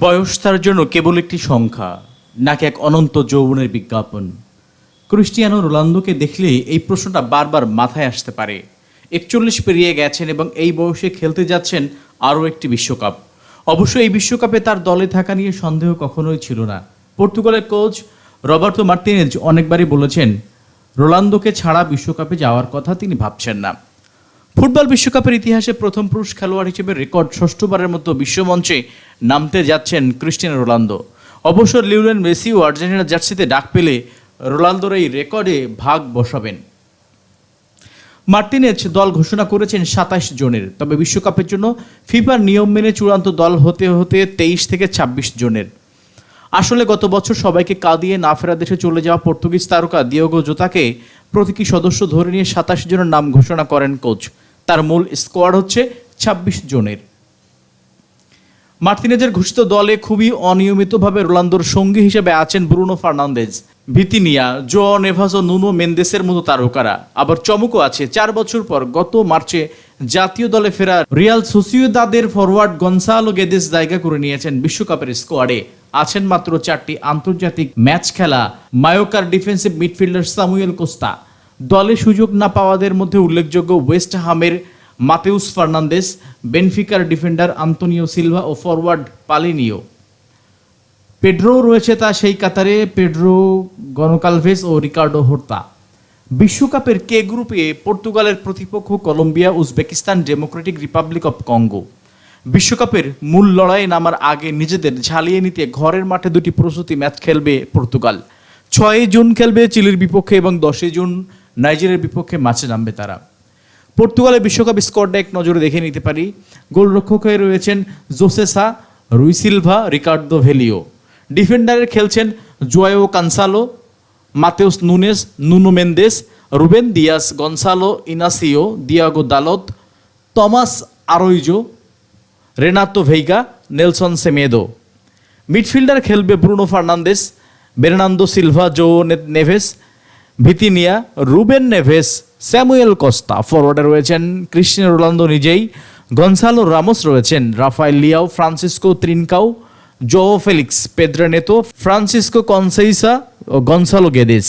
বয়স তার জন্য কেবল একটি সংখ্যা, নাকি এক অনন্ত যৌবনের বিজ্ঞাপন? ক্রিস্টিয়ানো রোনালদোকে দেখলে এই প্রশ্নটা বারবার মাথায় আসতে পারে। 41 পেরিয়ে গেছেন এবং এই বয়সে খেলতে যাচ্ছেন আরও একটি বিশ্বকাপ। অবশ্য এই বিশ্বকাপে তার দলে থাকা নিয়ে সন্দেহ কখনোই ছিল না। পর্তুগালের কোচ রবার্তো মার্টিনেজ অনেকবারই বলেছেন, রোনালদোকে ছাড়া বিশ্বকাপে যাওয়ার কথা তিনি ভাবছেন না। ফুটবল বিশ্বকাপের ইতিহাসে প্রথম পুরুষ খেলোয়াড় হিসেবে রেকর্ড 6ষ্ঠবারের মতো বিশ্বমঞ্চে নামতে যাচ্ছেন ক্রিস্টিয়ানো রোনালদো। অবশ্য লিওনেল মেসিও আর্জেন্টিনা জার্সিতে ডাক পেলে রোনালদোর এই রেকর্ডে ভাগ বসাবেন। মার্টিনেজ দল ঘোষণা করেছেন 27 জনের, তবে বিশ্বকাপের জন্য ফিফার নিয়ম মেনে চূড়ান্ত দল হতে হতে 23 থেকে 26 জনের। আসলে গত বছর সবাইকে কাঁদিয়ে না ফেরা দেশে চলে যাওয়া পর্তুগিজ তারকা দিয়েগো জোতাকে প্রতীকী সদস্য ধরে নিয়ে 27 জনের নাম ঘোষণা করেন কোচ। তার মূল স্কোয়াড হচ্ছে 26 জনের। মার্টিনেজের ঘোষিত দলে খুবই অনিয়মিতভাবে রোনালদোর সঙ্গী হিসেবে আছেন Bruno Fernandes, Vitinha, Joao Neves ও নুনো মেন্দেসের মতো তারকারা। আবার চমকও আছে, 4 বছর পর গত মার্চে জাতীয় দলে ফেরা রিয়াল সোসিয়েদাদের ফরওয়ার্ড গনসালো গেদেস জায়গা করে নিয়েছেন বিশ্বকাপের স্কোয়াডে। আছেন মাত্র 4টি আন্তর্জাতিক ম্যাচ খেলা মায়োকার ডিফেন্সিভ মিডফিল্ডার সামুয়েল কোস্তা। দলে সুযোগ না পাওয়াদের মধ্যে উল্লেখযোগ্য ওয়েস্ট হামের মাতেউস ফার্নান্দেস, বেনফিকার ডিফেন্ডার আন্তোনিও সিলভা ও ফরওয়ার্ড পালিনিও। পেড্রো রয়েছে তা সেই কাতারে পেড্রো গনকালভেস ও রিকার্ডো হোর্তা। বিশ্বকাপের কে গ্রুপে পর্তুগালের প্রতিপক্ষ Colombia, Uzbekistan, Democratic Republic of Congo. বিশ্বকাপের মূল লড়াইয়ে নামার আগে নিজেদের ঝালিয়ে নিতে ঘরের মাঠে 2টি প্রস্তুতি ম্যাচ খেলবে পর্তুগাল। 6 জুন খেলবে চিলির বিপক্ষে এবং 10 জুন নাইজেরিয়ার বিপক্ষে ম্যাচে নামবে তারা। পর্তুগালের বিশ্বকাপ স্কোয়াডটা এক নজরে দেখে নিতে পারি। গোলরক্ষক হয়ে রয়েছেন জোসে সা, রুই সিলভা, রিকার্ডো ভেলিও। ডিফেন্ডারে খেলছেন Joao Cancelo, Mateus Nunes, Nuno Mendes, Ruben Dias, Goncalo Inacio, Diogo Dalot, Tomas Araujo, Renato Veiga, Nelson Semedo. Midfielder খেলবে Bruno Fernandes, Bernardo Silva, Joao Neves, Vitinha, Ruben Neves, Samuel Costa. ফরওয়ার্ডে রয়েছেন Cristiano Ronaldo নিজেই, Goncalo Ramos রয়েছেন, Rafael Leao, Francisco Trincao, Joao Felix, Pedro Neto, Francisco Conceicao ও Goncalo Guedes.